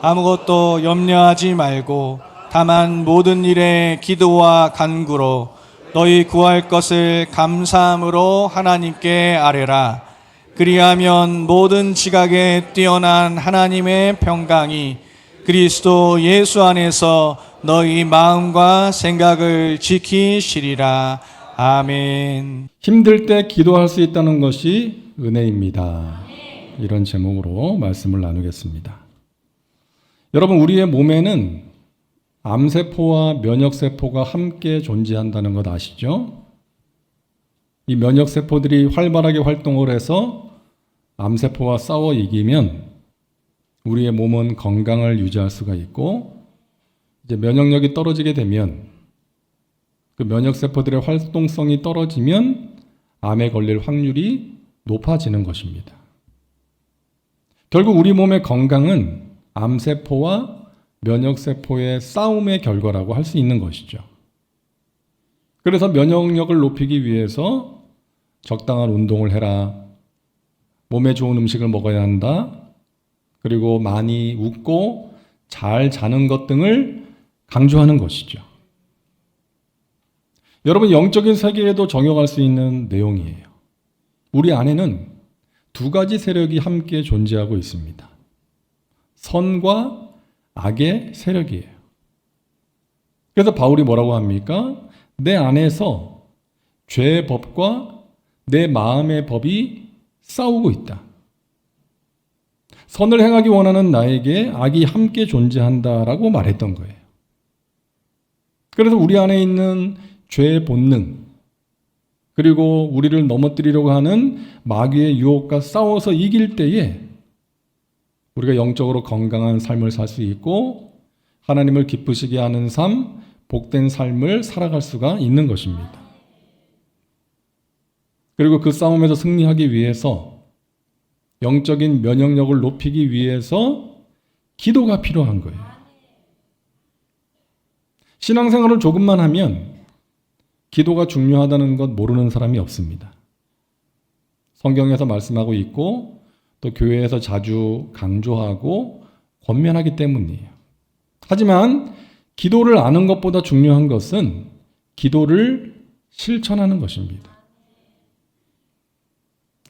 아무것도 염려하지 말고 다만 모든 일에 기도와 간구로 너희 구할 것을 감사함으로 하나님께 아뢰라. 그리하면 모든 지각에 뛰어난 하나님의 평강이 그리스도 예수 안에서 너희 마음과 생각을 지키시리라. 아멘. 힘들 때 기도할 수 있다는 것이 은혜입니다. 이런 제목으로 말씀을 나누겠습니다. 여러분, 우리의 몸에는 암세포와 면역세포가 함께 존재한다는 것 아시죠? 이 면역세포들이 활발하게 활동을 해서 암세포와 싸워 이기면 우리의 몸은 건강을 유지할 수가 있고, 이제 면역력이 떨어지게 되면 그 면역세포들의 활동성이 떨어지면 암에 걸릴 확률이 높아지는 것입니다. 결국 우리 몸의 건강은 암세포와 면역세포의 싸움의 결과라고 할 수 있는 것이죠. 그래서 면역력을 높이기 위해서 적당한 운동을 해라, 몸에 좋은 음식을 먹어야 한다, 그리고 많이 웃고 잘 자는 것 등을 강조하는 것이죠. 여러분, 영적인 세계에도 적용할 수 있는 내용이에요. 우리 안에는 두 가지 세력이 함께 존재하고 있습니다. 선과 악의 세력이에요. 그래서 바울이 뭐라고 합니까? 내 안에서 죄의 법과 내 마음의 법이 싸우고 있다. 선을 행하기 원하는 나에게 악이 함께 존재한다라고 말했던 거예요. 그래서 우리 안에 있는 죄의 본능, 그리고 우리를 넘어뜨리려고 하는 마귀의 유혹과 싸워서 이길 때에 우리가 영적으로 건강한 삶을 살 수 있고 하나님을 기쁘시게 하는 삶, 복된 삶을 살아갈 수가 있는 것입니다. 그리고 그 싸움에서 승리하기 위해서 영적인 면역력을 높이기 위해서 기도가 필요한 거예요. 신앙생활을 조금만 하면 기도가 중요하다는 것 모르는 사람이 없습니다. 성경에서 말씀하고 있고 또 교회에서 자주 강조하고 권면하기 때문이에요. 하지만 기도를 아는 것보다 중요한 것은 기도를 실천하는 것입니다.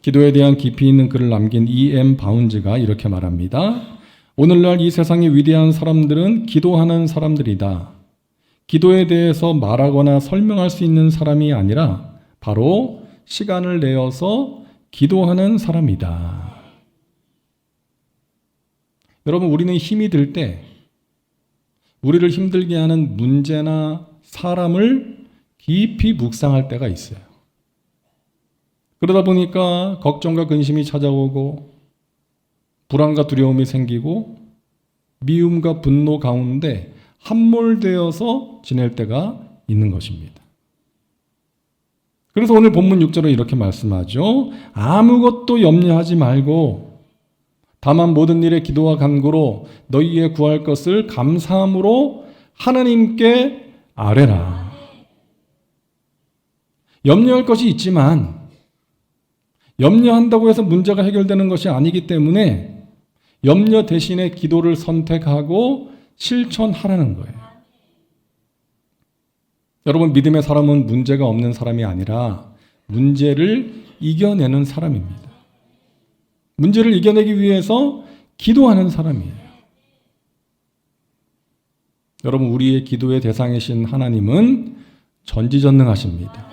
기도에 대한 깊이 있는 글을 남긴 E.M. 바운즈가 이렇게 말합니다. 오늘날 이 세상의 위대한 사람들은 기도하는 사람들이다. 기도에 대해서 말하거나 설명할 수 있는 사람이 아니라 바로 시간을 내어서 기도하는 사람이다. 여러분, 우리는 힘이 들 때 우리를 힘들게 하는 문제나 사람을 깊이 묵상할 때가 있어요. 그러다 보니까 걱정과 근심이 찾아오고 불안과 두려움이 생기고 미움과 분노 가운데 함몰되어서 지낼 때가 있는 것입니다. 그래서 오늘 본문 6절에 이렇게 말씀하죠. 아무것도 염려하지 말고 다만 모든 일에 기도와 간구로 너희의 구할 것을 감사함으로 하나님께 아뢰라. 염려할 것이 있지만 염려한다고 해서 문제가 해결되는 것이 아니기 때문에 염려 대신에 기도를 선택하고 실천하라는 거예요. 여러분, 믿음의 사람은 문제가 없는 사람이 아니라 문제를 이겨내는 사람입니다. 문제를 이겨내기 위해서 기도하는 사람이에요. 여러분, 우리의 기도의 대상이신 하나님은 전지전능하십니다.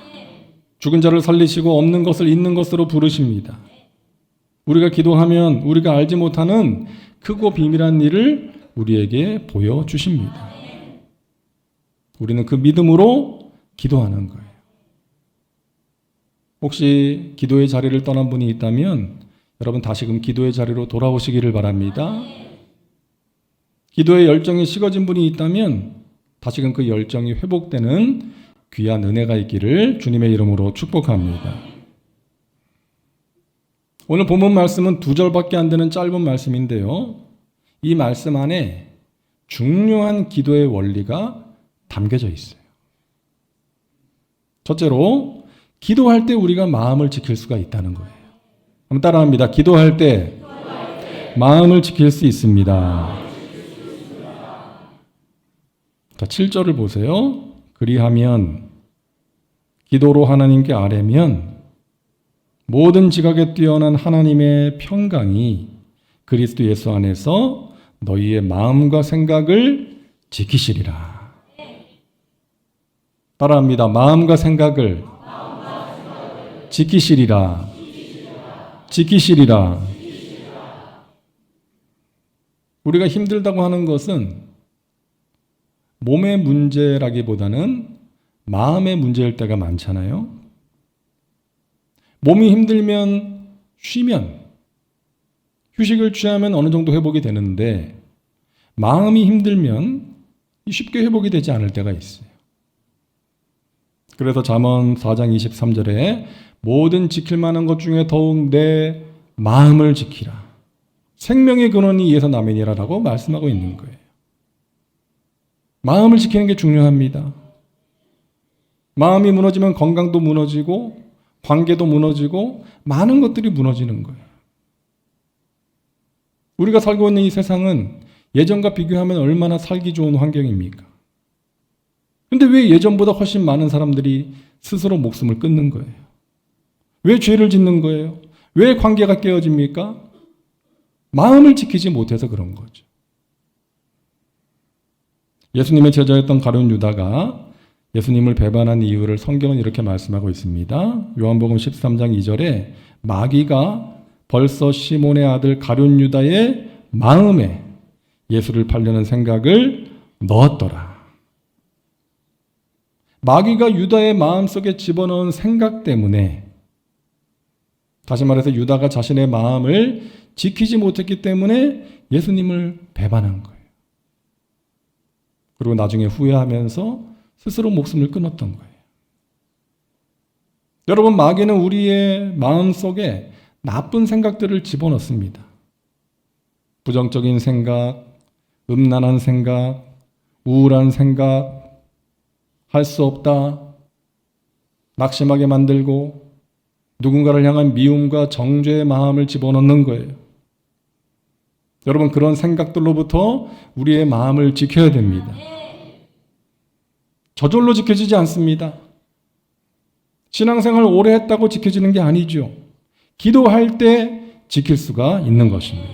죽은 자를 살리시고 없는 것을 있는 것으로 부르십니다. 우리가 기도하면 우리가 알지 못하는 크고 비밀한 일을 우리에게 보여주십니다. 우리는 그 믿음으로 기도하는 거예요. 혹시 기도의 자리를 떠난 분이 있다면 여러분, 다시금 기도의 자리로 돌아오시기를 바랍니다. 기도의 열정이 식어진 분이 있다면 다시금 그 열정이 회복되는 귀한 은혜가 있기를 주님의 이름으로 축복합니다. 오늘 본문 말씀은 2절밖에 안 되는 짧은 말씀인데요. 이 말씀 안에 중요한 기도의 원리가 담겨져 있어요. 첫째로, 기도할 때 우리가 마음을 지킬 수가 있다는 거예요. 한번 따라합니다. 기도할 때 마음을 지킬 수 있습니다. 자, 7절을 보세요. 그리하면 기도로 하나님께 아뢰면 모든 지각에 뛰어난 하나님의 평강이 그리스도 예수 안에서 너희의 마음과 생각을 지키시리라. 따라합니다. 마음과 생각을 지키시리라. 지키시리라. 우리가 힘들다고 하는 것은 몸의 문제라기보다는 마음의 문제일 때가 많잖아요. 몸이 힘들면 쉬면, 휴식을 취하면 어느 정도 회복이 되는데 마음이 힘들면 쉽게 회복이 되지 않을 때가 있어요. 그래서 잠언 4장 23절에 모든 지킬 만한 것 중에 더욱 내 마음을 지키라. 생명의 근원이 이에서 나면이라 라고 말씀하고 있는 거예요. 마음을 지키는 게 중요합니다. 마음이 무너지면 건강도 무너지고 관계도 무너지고 많은 것들이 무너지는 거예요. 우리가 살고 있는 이 세상은 예전과 비교하면 얼마나 살기 좋은 환경입니까? 근데 왜 예전보다 훨씬 많은 사람들이 스스로 목숨을 끊는 거예요? 왜 죄를 짓는 거예요? 왜 관계가 깨어집니까? 마음을 지키지 못해서 그런 거죠. 예수님의 제자였던 가룟 유다가 예수님을 배반한 이유를 성경은 이렇게 말씀하고 있습니다. 요한복음 13장 2절에 마귀가 벌써 시몬의 아들 가룟 유다의 마음에 예수를 팔려는 생각을 넣었더라. 마귀가 유다의 마음속에 집어넣은 생각 때문에, 다시 말해서 유다가 자신의 마음을 지키지 못했기 때문에 예수님을 배반한 거예요. 그리고 나중에 후회하면서 스스로 목숨을 끊었던 거예요. 여러분, 마귀는 우리의 마음속에 나쁜 생각들을 집어넣습니다. 부정적인 생각, 음란한 생각, 우울한 생각, 할 수 없다, 낙심하게 만들고 누군가를 향한 미움과 정죄의 마음을 집어넣는 거예요. 여러분, 그런 생각들로부터 우리의 마음을 지켜야 됩니다. 저절로 지켜지지 않습니다. 신앙생활 오래 했다고 지켜지는 게 아니죠. 기도할 때 지킬 수가 있는 것입니다.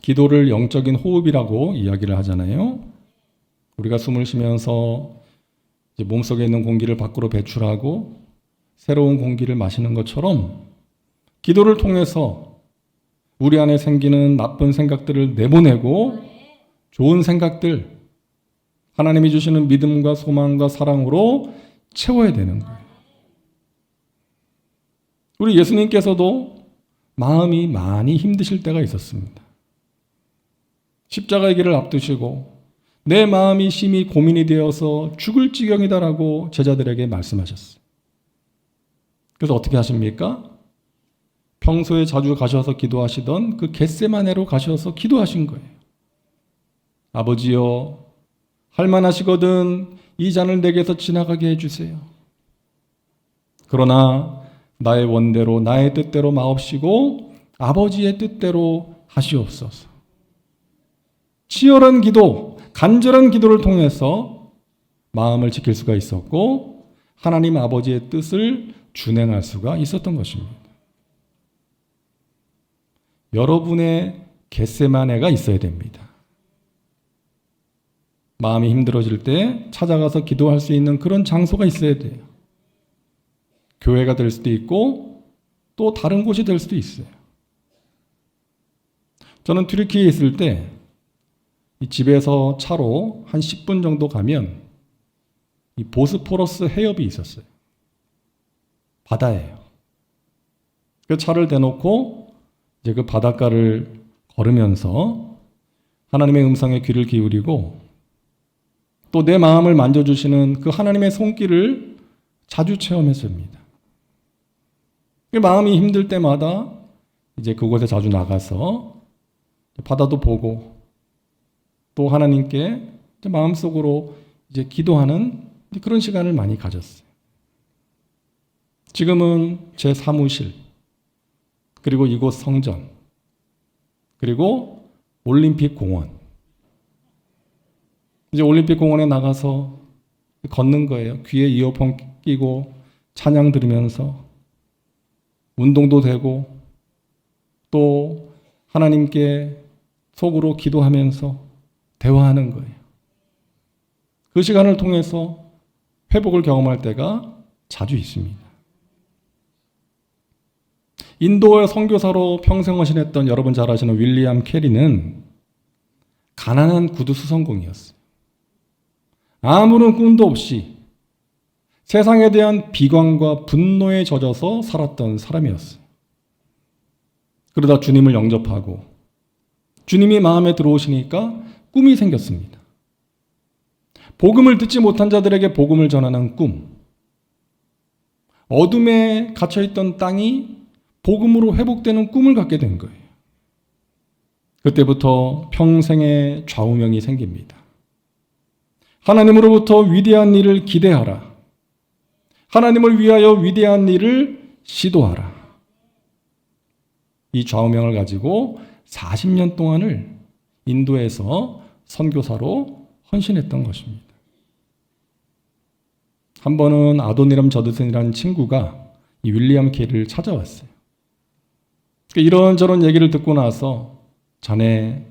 기도를 영적인 호흡이라고 이야기를 하잖아요. 우리가 숨을 쉬면서 이제 몸속에 있는 공기를 밖으로 배출하고 새로운 공기를 마시는 것처럼 기도를 통해서 우리 안에 생기는 나쁜 생각들을 내보내고 좋은 생각들, 하나님이 주시는 믿음과 소망과 사랑으로 채워야 되는 거예요. 우리 예수님께서도 마음이 많이 힘드실 때가 있었습니다. 십자가의 길을 앞두시고 내 마음이 심히 고민이 되어서 죽을 지경이다라고 제자들에게 말씀하셨어요. 그래서 어떻게 하십니까? 평소에 자주 가셔서 기도하시던 그 겟세마네로 가셔서 기도하신 거예요. 아버지여, 할만하시거든 이 잔을 내게서 지나가게 해주세요. 그러나 나의 원대로 나의 뜻대로 마옵시고 아버지의 뜻대로 하시옵소서. 치열한 기도, 간절한 기도를 통해서 마음을 지킬 수가 있었고 하나님 아버지의 뜻을 준행할 수가 있었던 것입니다. 여러분의 겟세마네가 있어야 됩니다. 마음이 힘들어질 때 찾아가서 기도할 수 있는 그런 장소가 있어야 돼요. 교회가 될 수도 있고 또 다른 곳이 될 수도 있어요. 저는 튀르키예에 있을 때 집에서 차로 한 10분 정도 가면 이 보스포러스 해협이 있었어요. 바다예요. 그 차를 대놓고 이제 그 바닷가를 걸으면서 하나님의 음성에 귀를 기울이고 또 내 마음을 만져주시는 그 하나님의 손길을 자주 체험했습니다. 마음이 힘들 때마다 이제 그곳에 자주 나가서 바다도 보고 또 하나님께 마음속으로 이제 기도하는 그런 시간을 많이 가졌어요. 지금은 제 사무실, 그리고 이곳 성전, 그리고 올림픽 공원, 이제 올림픽 공원에 나가서 걷는 거예요. 귀에 이어폰 끼고 찬양 들으면서 운동도 되고 또 하나님께 속으로 기도하면서 대화하는 거예요. 그 시간을 통해서 회복을 경험할 때가 자주 있습니다. 인도의 선교사로 평생 헌신했던 여러분 잘 아시는 윌리엄 캐리는 가난한 구두 수선공이었어요. 아무런 꿈도 없이 세상에 대한 비관과 분노에 젖어서 살았던 사람이었어요. 그러다 주님을 영접하고 주님이 마음에 들어오시니까 꿈이 생겼습니다. 복음을 듣지 못한 자들에게 복음을 전하는 꿈. 어둠에 갇혀있던 땅이 복음으로 회복되는 꿈을 갖게 된 거예요. 그때부터 평생의 좌우명이 생깁니다. 하나님으로부터 위대한 일을 기대하라. 하나님을 위하여 위대한 일을 시도하라. 이 좌우명을 가지고 40년 동안을 인도에서 선교사로 헌신했던 것입니다. 한 번은 아도니람 저드슨이라는 친구가 이 윌리엄 캐리를 찾아왔어요. 이런저런 얘기를 듣고 나서 자네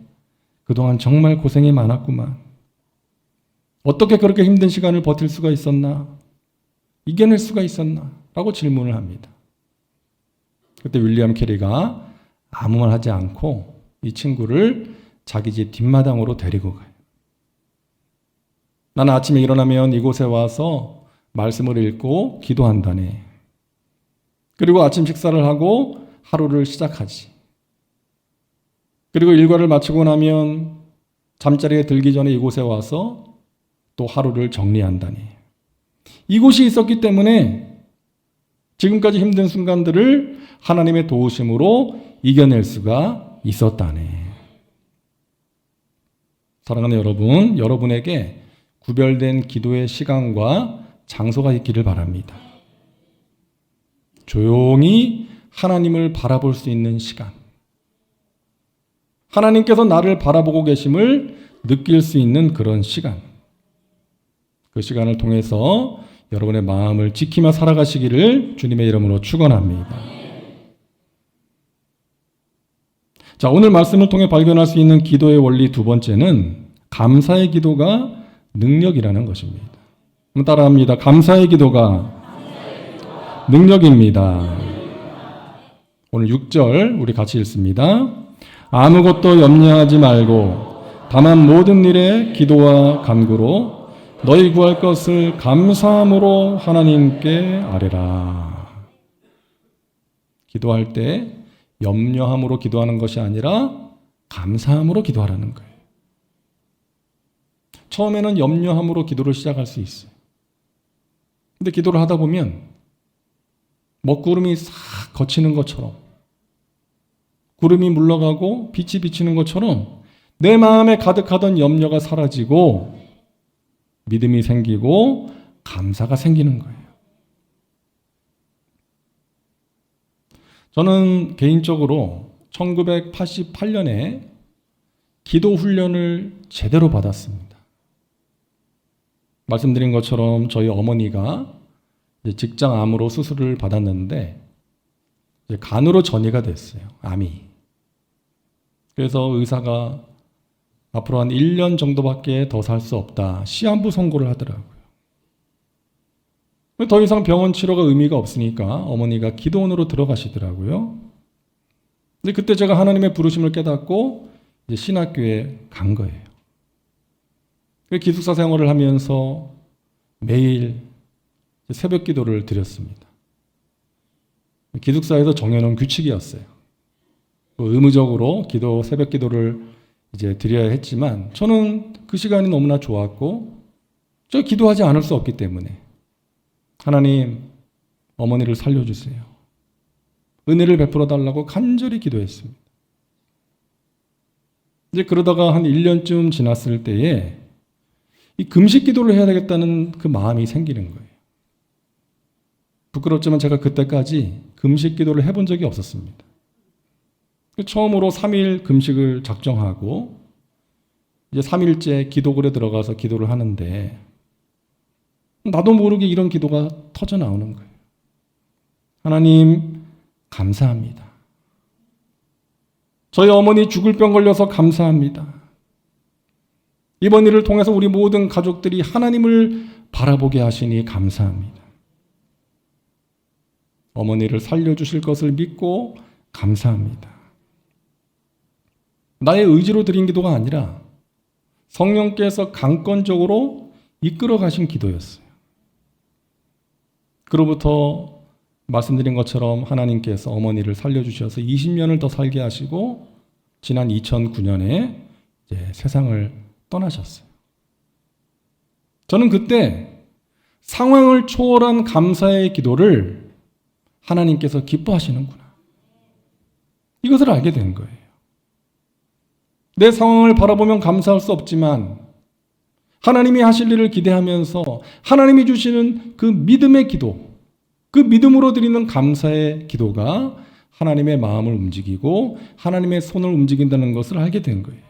그동안 정말 고생이 많았구만. 어떻게 그렇게 힘든 시간을 버틸 수가 있었나? 이겨낼 수가 있었나? 라고 질문을 합니다. 그때 윌리엄 캐리가 아무 말 하지 않고 이 친구를 자기 집 뒷마당으로 데리고 가요. 나는 아침에 일어나면 이곳에 와서 말씀을 읽고 기도한다네. 그리고 아침 식사를 하고 하루를 시작하지. 그리고 일과를 마치고 나면 잠자리에 들기 전에 이곳에 와서 또 하루를 정리한다네. 이곳이 있었기 때문에 지금까지 힘든 순간들을 하나님의 도우심으로 이겨낼 수가 있었다네. 사랑하는 여러분, 여러분에게 구별된 기도의 시간과 장소가 있기를 바랍니다. 조용히 하나님을 바라볼 수 있는 시간. 하나님께서 나를 바라보고 계심을 느낄 수 있는 그런 시간. 그 시간을 통해서 여러분의 마음을 지키며 살아가시기를 주님의 이름으로 축원합니다. 자, 오늘 말씀을 통해 발견할 수 있는 기도의 원리 두 번째는 감사의 기도가 능력이라는 것입니다. 한번 따라합니다. 감사의 기도가 능력입니다. 오늘 6절 우리 같이 읽습니다. 아무것도 염려하지 말고 다만 모든 일에 기도와 간구로 너희 구할 것을 감사함으로 하나님께 아뢰라. 기도할 때 염려함으로 기도하는 것이 아니라 감사함으로 기도하라는 거예요. 처음에는 염려함으로 기도를 시작할 수 있어요. 근데 기도를 하다 보면 먹구름이 싹 거치는 것처럼 구름이 물러가고 빛이 비치는 것처럼 내 마음에 가득하던 염려가 사라지고 믿음이 생기고 감사가 생기는 거예요. 저는 개인적으로 1988년에 기도 훈련을 제대로 받았습니다. 말씀드린 것처럼 저희 어머니가 직장암으로 수술을 받았는데 간으로 전이가 됐어요. 암이. 그래서 의사가 앞으로 한 1년 정도밖에 더 살 수 없다. 시한부 선고를 하더라고요. 더 이상 병원 치료가 의미가 없으니까 어머니가 기도원으로 들어가시더라고요. 근데 그때 제가 하나님의 부르심을 깨닫고 이제 신학교에 간 거예요. 기숙사 생활을 하면서 매일 새벽 기도를 드렸습니다. 기숙사에서 정해놓은 규칙이었어요. 의무적으로 새벽 기도를 이제 드려야 했지만 저는 그 시간이 너무나 좋았고 저 기도하지 않을 수 없기 때문에 하나님 어머니를 살려주세요. 은혜를 베풀어 달라고 간절히 기도했습니다. 이제 그러다가 한 1년쯤 지났을 때에 이 금식 기도를 해야 되겠다는 그 마음이 생기는 거예요. 부끄럽지만 제가 그때까지 금식 기도를 해본 적이 없었습니다. 처음으로 3일 금식을 작정하고 이제 3일째 기도굴에 들어가서 기도를 하는데 나도 모르게 이런 기도가 터져 나오는 거예요. 하나님, 감사합니다. 저희 어머니 죽을 병 걸려서 감사합니다. 이번 일을 통해서 우리 모든 가족들이 하나님을 바라보게 하시니 감사합니다. 어머니를 살려주실 것을 믿고 감사합니다. 나의 의지로 드린 기도가 아니라 성령께서 강권적으로 이끌어 가신 기도였어요. 그로부터 말씀드린 것처럼 하나님께서 어머니를 살려주셔서 20년을 더 살게 하시고 지난 2009년에 이제 세상을 떠나셨어요. 저는 그때 상황을 초월한 감사의 기도를 하나님께서 기뻐하시는구나. 이것을 알게 된 거예요. 내 상황을 바라보면 감사할 수 없지만 하나님이 하실 일을 기대하면서 하나님이 주시는 그 믿음의 기도, 그 믿음으로 드리는 감사의 기도가 하나님의 마음을 움직이고 하나님의 손을 움직인다는 것을 알게 된 거예요.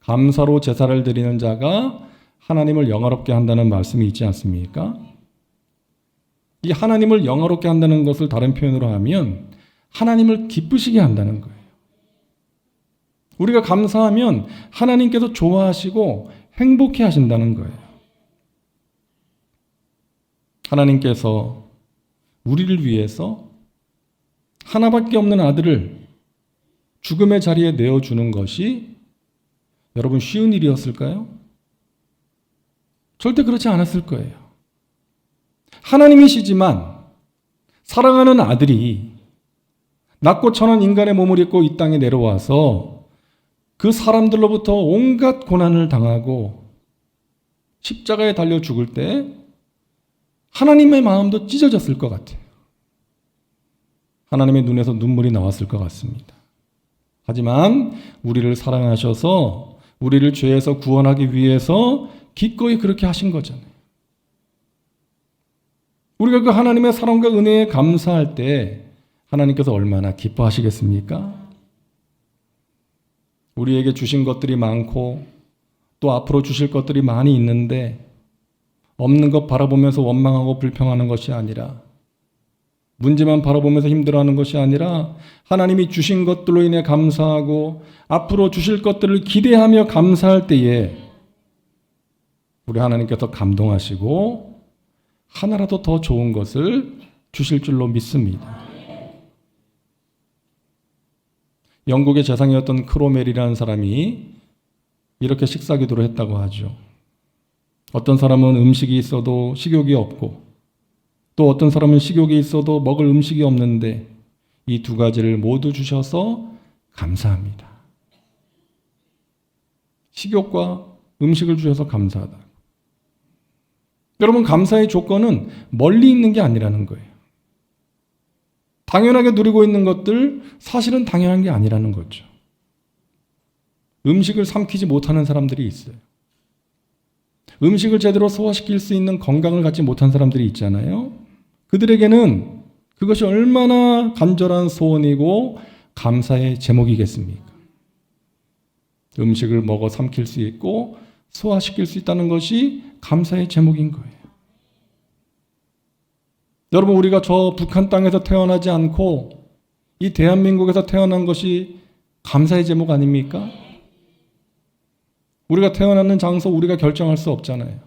감사로 제사를 드리는 자가 하나님을 영화롭게 한다는 말씀이 있지 않습니까? 이 하나님을 영화롭게 한다는 것을 다른 표현으로 하면 하나님을 기쁘시게 한다는 거예요. 우리가 감사하면 하나님께서 좋아하시고 행복해 하신다는 거예요. 하나님께서 우리를 위해서 하나밖에 없는 아들을 죽음의 자리에 내어주는 것이 여러분 쉬운 일이었을까요? 절대 그렇지 않았을 거예요. 하나님이시지만 사랑하는 아들이 낮고 천한 인간의 몸을 입고 이 땅에 내려와서 그 사람들로부터 온갖 고난을 당하고 십자가에 달려 죽을 때 하나님의 마음도 찢어졌을 것 같아요. 하나님의 눈에서 눈물이 나왔을 것 같습니다. 하지만 우리를 사랑하셔서 우리를 죄에서 구원하기 위해서 기꺼이 그렇게 하신 거잖아요. 우리가 그 하나님의 사랑과 은혜에 감사할 때 하나님께서 얼마나 기뻐하시겠습니까? 우리에게 주신 것들이 많고 또 앞으로 주실 것들이 많이 있는데 없는 것 바라보면서 원망하고 불평하는 것이 아니라 문제만 바라보면서 힘들어하는 것이 아니라 하나님이 주신 것들로 인해 감사하고 앞으로 주실 것들을 기대하며 감사할 때에 우리 하나님께서 감동하시고 하나라도 더 좋은 것을 주실 줄로 믿습니다. 영국의 재상이었던 크로멜이라는 사람이 이렇게 식사기도를 했다고 하죠. 어떤 사람은 음식이 있어도 식욕이 없고 또 어떤 사람은 식욕이 있어도 먹을 음식이 없는데 이 두 가지를 모두 주셔서 감사합니다. 식욕과 음식을 주셔서 감사하다. 여러분, 감사의 조건은 멀리 있는 게 아니라는 거예요. 당연하게 누리고 있는 것들 사실은 당연한 게 아니라는 거죠. 음식을 삼키지 못하는 사람들이 있어요. 음식을 제대로 소화시킬 수 있는 건강을 갖지 못한 사람들이 있잖아요. 그들에게는 그것이 얼마나 간절한 소원이고 감사의 제목이겠습니까? 음식을 먹어 삼킬 수 있고 소화시킬 수 있다는 것이 감사의 제목인 거예요. 여러분, 우리가 저 북한 땅에서 태어나지 않고 이 대한민국에서 태어난 것이 감사의 제목 아닙니까? 우리가 태어나는 장소 우리가 결정할 수 없잖아요.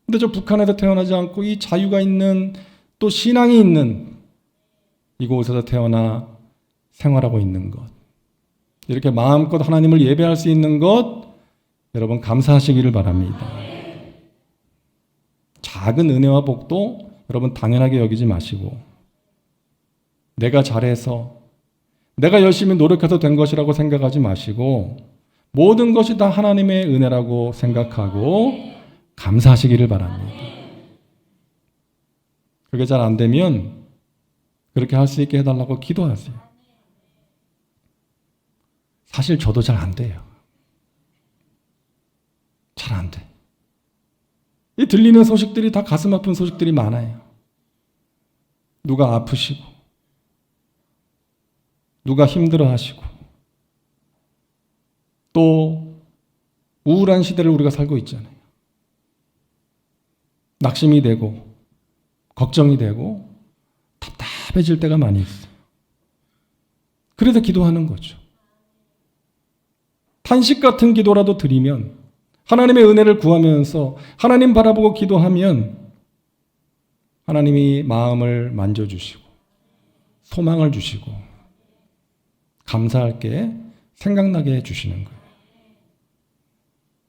근데 저 북한에서 태어나지 않고 이 자유가 있는 또 신앙이 있는 이곳에서 태어나 생활하고 있는 것, 이렇게 마음껏 하나님을 예배할 수 있는 것, 여러분 감사하시기를 바랍니다. 작은 은혜와 복도 여러분 당연하게 여기지 마시고 내가 잘해서 내가 열심히 노력해서 된 것이라고 생각하지 마시고 모든 것이 다 하나님의 은혜라고 생각하고 감사하시기를 바랍니다. 그게 잘 안 되면 그렇게 할 수 있게 해달라고 기도하세요. 사실 저도 잘 안 돼요. 잘 안 돼. 이 들리는 소식들이 다 가슴 아픈 소식들이 많아요. 누가 아프시고 누가 힘들어하시고 또 우울한 시대를 우리가 살고 있잖아요. 낙심이 되고 걱정이 되고 답답해질 때가 많이 있어요. 그래서 기도하는 거죠. 탄식 같은 기도라도 드리면, 하나님의 은혜를 구하면서 하나님 바라보고 기도하면 하나님이 마음을 만져주시고 소망을 주시고 감사할 게 생각나게 해주시는 거예요.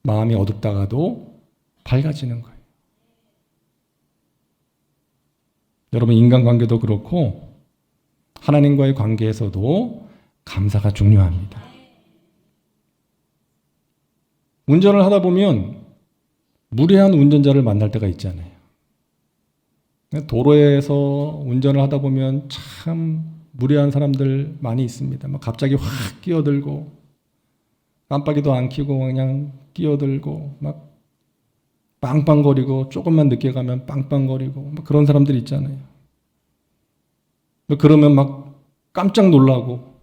마음이 어둡다가도 밝아지는 거예요. 여러분, 인간관계도 그렇고 하나님과의 관계에서도 감사가 중요합니다. 운전을 하다 보면 무례한 운전자를 만날 때가 있잖아요. 도로에서 운전을 하다 보면 참 무례한 사람들 많이 있습니다. 막 갑자기 확 끼어들고 깜빡이도 안 켜고 그냥 끼어들고 막 빵빵거리고, 조금만 늦게 가면 빵빵거리고 막 그런 사람들 있잖아요. 그러면 막 깜짝 놀라고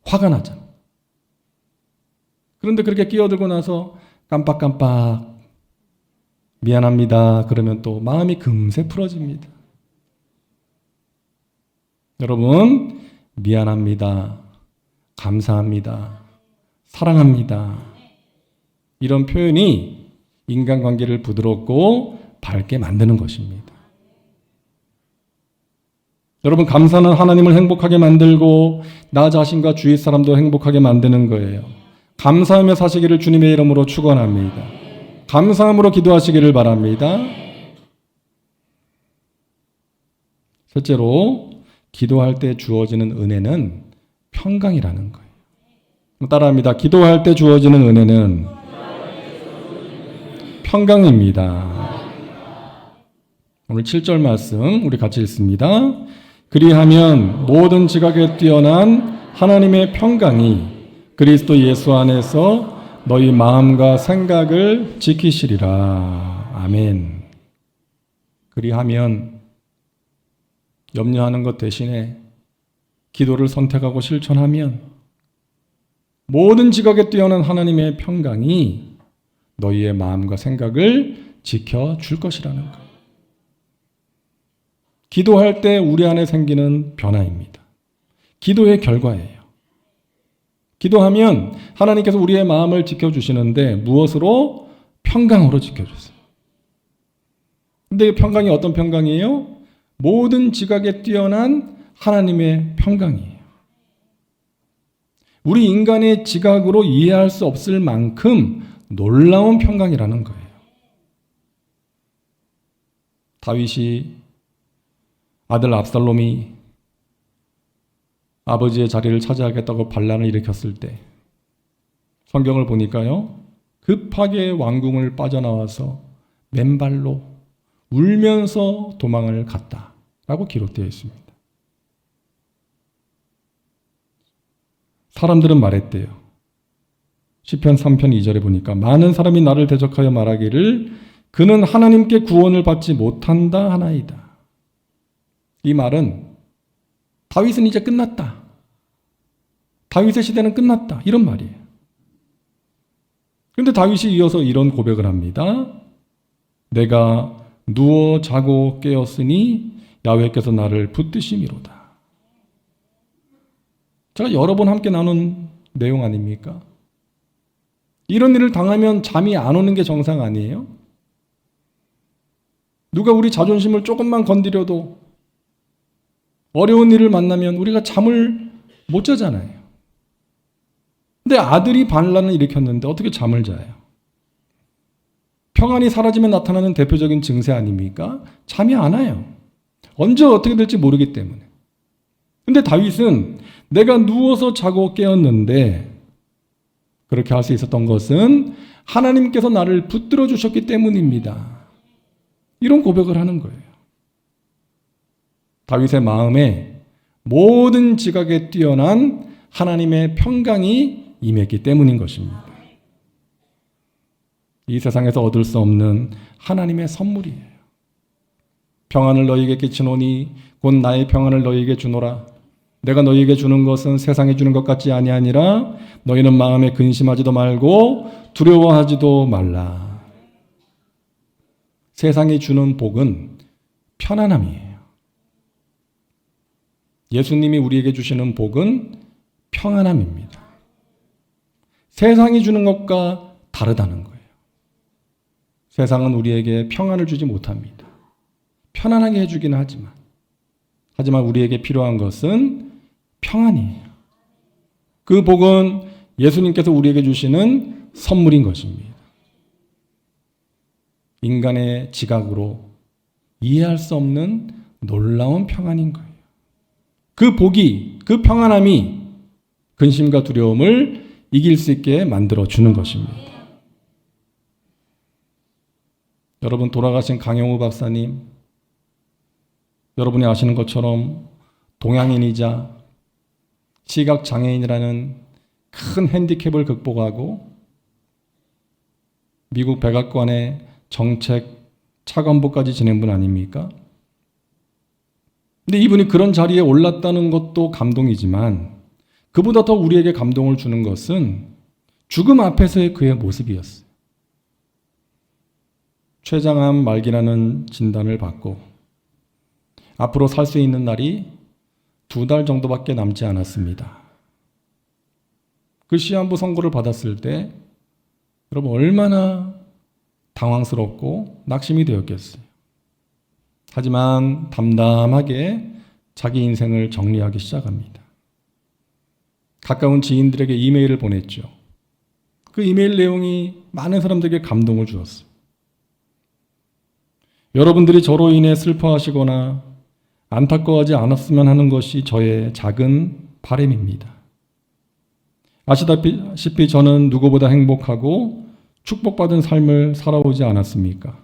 화가 나잖아요. 그런데 그렇게 끼어들고 나서 깜빡깜빡 미안합니다 그러면 또 마음이 금세 풀어집니다. 여러분, 미안합니다, 감사합니다, 사랑합니다, 이런 표현이 인간관계를 부드럽고 밝게 만드는 것입니다. 여러분, 감사는 하나님을 행복하게 만들고 나 자신과 주위 사람도 행복하게 만드는 거예요. 감사하며 사시기를 주님의 이름으로 축원합니다. 감사함으로 기도하시기를 바랍니다. 셋째로, 기도할 때 주어지는 은혜는 평강이라는 거예요. 따라합니다. 기도할 때 주어지는 은혜는 평강입니다. 오늘 7절 말씀 우리 같이 읽습니다. 그리하면 모든 지각에 뛰어난 하나님의 평강이 그리스도 예수 안에서 너희 마음과 생각을 지키시리라. 아멘. 그리하면, 염려하는 것 대신에 기도를 선택하고 실천하면 모든 지각에 뛰어난 하나님의 평강이 너희의 마음과 생각을 지켜줄 것이라는 거예요. 기도할 때 우리 안에 생기는 변화입니다. 기도의 결과예요. 기도하면 하나님께서 우리의 마음을 지켜주시는데 무엇으로? 평강으로 지켜주세요. 근데 평강이 어떤 평강이에요? 모든 지각에 뛰어난 하나님의 평강이에요. 우리 인간의 지각으로 이해할 수 없을 만큼 놀라운 평강이라는 거예요. 다윗이 아들 압살롬이 아버지의 자리를 차지하겠다고 반란을 일으켰을 때 성경을 보니까요, 급하게 왕궁을 빠져나와서 맨발로 울면서 도망을 갔다라고 기록되어 있습니다. 사람들은 말했대요. 시편 3편 2절에 보니까 많은 사람이 나를 대적하여 말하기를 그는 하나님께 구원을 받지 못한다 하나이다. 이 말은 다윗은 이제 끝났다, 다윗의 시대는 끝났다, 이런 말이에요. 그런데 다윗이 이어서 이런 고백을 합니다. 내가 누워 자고 깨었으니 야훼께서 나를 붙드심이로다. 제가 여러 번 함께 나눈 내용 아닙니까? 이런 일을 당하면 잠이 안 오는 게 정상 아니에요? 누가 우리 자존심을 조금만 건드려도, 어려운 일을 만나면 우리가 잠을 못 자잖아요. 근데 아들이 반란을 일으켰는데 어떻게 잠을 자요? 평안이 사라지면 나타나는 대표적인 증세 아닙니까? 잠이 안 와요. 언제 어떻게 될지 모르기 때문에. 근데 다윗은 내가 누워서 자고 깨었는데 그렇게 할 수 있었던 것은 하나님께서 나를 붙들어 주셨기 때문입니다. 이런 고백을 하는 거예요. 다윗의 마음에 모든 지각에 뛰어난 하나님의 평강이 임했기 때문인 것입니다. 이 세상에서 얻을 수 없는 하나님의 선물이에요. 평안을 너희에게 끼치노니 곧 나의 평안을 너희에게 주노라. 내가 너희에게 주는 것은 세상에 주는 것 같지 아니하니라. 너희는 마음에 근심하지도 말고 두려워하지도 말라. 세상이 주는 복은 편안함이에요. 예수님이 우리에게 주시는 복은 평안함입니다. 세상이 주는 것과 다르다는 거예요. 세상은 우리에게 평안을 주지 못합니다. 편안하게 해주기는 하지만 우리에게 필요한 것은 평안이에요. 그 복은 예수님께서 우리에게 주시는 선물인 것입니다. 인간의 지각으로 이해할 수 없는 놀라운 평안인 거예요. 그 복이, 그 평안함이 근심과 두려움을 이길 수 있게 만들어주는 것입니다. 여러분, 돌아가신 강영우 박사님, 여러분이 아시는 것처럼 동양인이자 시각장애인이라는 큰 핸디캡을 극복하고 미국 백악관의 정책 차관보까지 지낸 분 아닙니까? 근데 이분이 그런 자리에 올랐다는 것도 감동이지만 그보다 더 우리에게 감동을 주는 것은 죽음 앞에서의 그의 모습이었어요. 췌장암 말기라는 진단을 받고 앞으로 살 수 있는 날이 2달 정도밖에 남지 않았습니다. 그 시한부 선고를 받았을 때 여러분 얼마나 당황스럽고 낙심이 되었겠어요. 하지만 담담하게 자기 인생을 정리하기 시작합니다. 가까운 지인들에게 이메일을 보냈죠. 그 이메일 내용이 많은 사람들에게 감동을 주었어요. 여러분들이 저로 인해 슬퍼하시거나 안타까워하지 않았으면 하는 것이 저의 작은 바람입니다. 아시다시피 저는 누구보다 행복하고 축복받은 삶을 살아오지 않았습니까?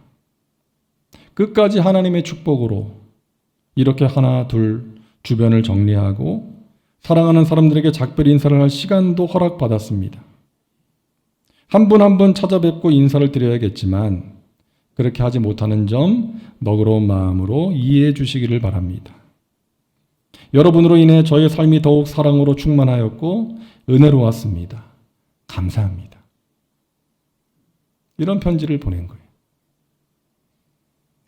끝까지 하나님의 축복으로 이렇게 하나 둘 주변을 정리하고 사랑하는 사람들에게 작별 인사를 할 시간도 허락받았습니다. 한 분 한 분 찾아뵙고 인사를 드려야겠지만 그렇게 하지 못하는 점 너그러운 마음으로 이해해 주시기를 바랍니다. 여러분으로 인해 저의 삶이 더욱 사랑으로 충만하였고 은혜로웠습니다. 감사합니다. 이런 편지를 보낸 거예요.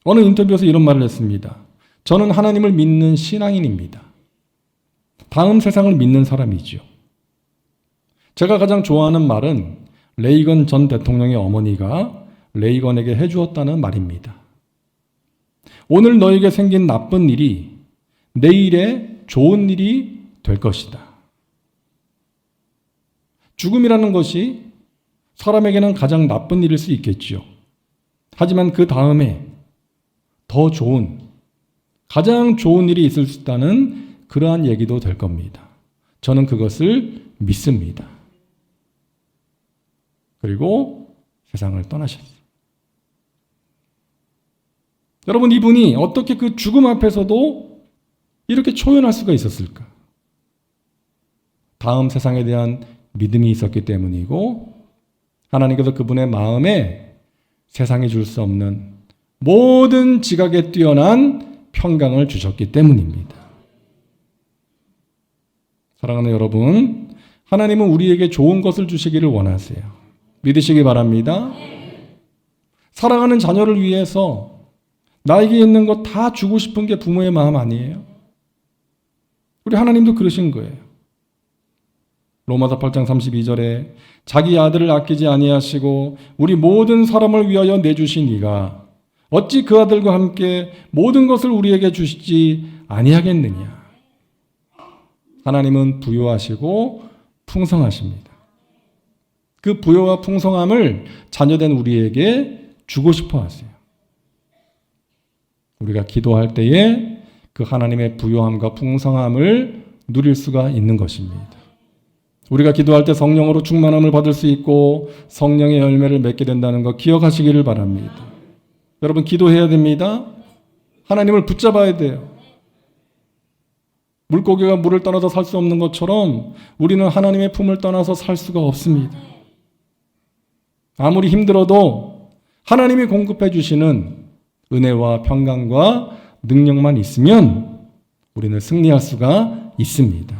어느 인터뷰에서 이런 말을 했습니다. 저는 하나님을 믿는 신앙인입니다. 다음 세상을 믿는 사람이죠. 제가 가장 좋아하는 말은 레이건 전 대통령의 어머니가 레이건에게 해주었다는 말입니다. 오늘 너에게 생긴 나쁜 일이 내일의 좋은 일이 될 것이다. 죽음이라는 것이 사람에게는 가장 나쁜 일일 수 있겠지요. 하지만 그 다음에 더 좋은, 가장 좋은 일이 있을 수 있다는 그러한 얘기도 될 겁니다. 저는 그것을 믿습니다. 그리고 세상을 떠나셨어요. 여러분, 이분이 어떻게 그 죽음 앞에서도 이렇게 초연할 수가 있었을까? 다음 세상에 대한 믿음이 있었기 때문이고 하나님께서 그분의 마음에 세상에 줄 수 없는 모든 지각에 뛰어난 평강을 주셨기 때문입니다. 사랑하는 여러분, 하나님은 우리에게 좋은 것을 주시기를 원하세요. 믿으시기 바랍니다. 사랑하는 자녀를 위해서 나에게 있는 것 다 주고 싶은 게 부모의 마음 아니에요? 우리 하나님도 그러신 거예요. 로마서 8장 32절에 자기 아들을 아끼지 아니하시고 우리 모든 사람을 위하여 내주신 이가 어찌 그 아들과 함께 모든 것을 우리에게 주시지 아니하겠느냐. 하나님은 부요하시고 풍성하십니다. 그 부요와 풍성함을 자녀된 우리에게 주고 싶어 하세요. 우리가 기도할 때에 그 하나님의 부요함과 풍성함을 누릴 수가 있는 것입니다. 우리가 기도할 때 성령으로 충만함을 받을 수 있고 성령의 열매를 맺게 된다는 것 기억하시기를 바랍니다. 여러분, 기도해야 됩니다. 하나님을 붙잡아야 돼요. 물고기가 물을 떠나서 살 수 없는 것처럼 우리는 하나님의 품을 떠나서 살 수가 없습니다. 아무리 힘들어도 하나님이 공급해 주시는 은혜와 평강과 능력만 있으면 우리는 승리할 수가 있습니다.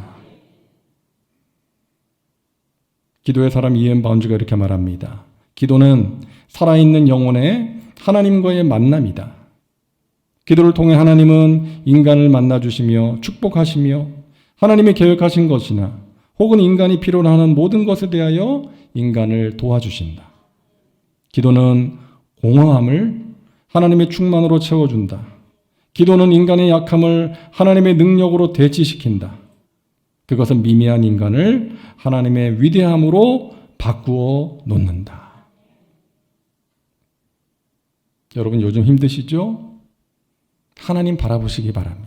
기도의 사람 이엔 바운즈가 이렇게 말합니다. 기도는 살아있는 영혼의 하나님과의 만남이다. 기도를 통해 하나님은 인간을 만나주시며 축복하시며 하나님이 계획하신 것이나 혹은 인간이 필요로 하는 모든 것에 대하여 인간을 도와주신다. 기도는 공허함을 하나님의 충만으로 채워준다. 기도는 인간의 약함을 하나님의 능력으로 대치시킨다. 그것은 미미한 인간을 하나님의 위대함으로 바꾸어 놓는다. 여러분 요즘 힘드시죠? 하나님 바라보시기 바랍니다.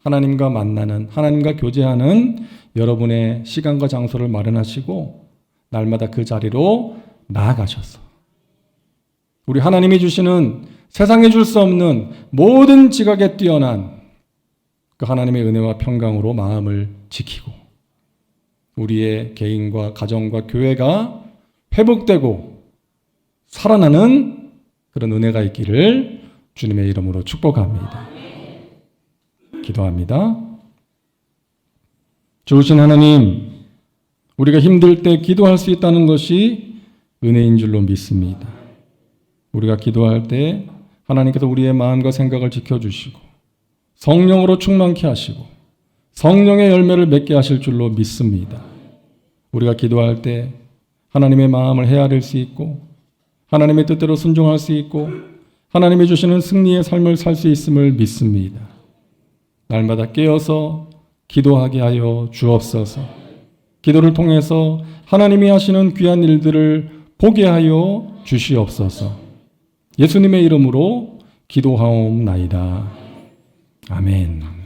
하나님과 만나는, 하나님과 교제하는 여러분의 시간과 장소를 마련하시고 날마다 그 자리로 나아가셔서 우리 하나님이 주시는 세상에 줄 수 없는 모든 지각에 뛰어난 그 하나님의 은혜와 평강으로 마음을 지키고 우리의 개인과 가정과 교회가 회복되고 살아나는 그런 은혜가 있기를 주님의 이름으로 축복합니다. 기도합니다. 좋으신 하나님, 우리가 힘들 때 기도할 수 있다는 것이 은혜인 줄로 믿습니다. 우리가 기도할 때 하나님께서 우리의 마음과 생각을 지켜주시고 성령으로 충만케 하시고 성령의 열매를 맺게 하실 줄로 믿습니다. 우리가 기도할 때 하나님의 마음을 헤아릴 수 있고 하나님의 뜻대로 순종할 수 있고 하나님이 주시는 승리의 삶을 살 수 있음을 믿습니다. 날마다 깨어서 기도하게 하여 주옵소서. 기도를 통해서 하나님이 하시는 귀한 일들을 보게 하여 주시옵소서. 예수님의 이름으로 기도하옵나이다. 아멘.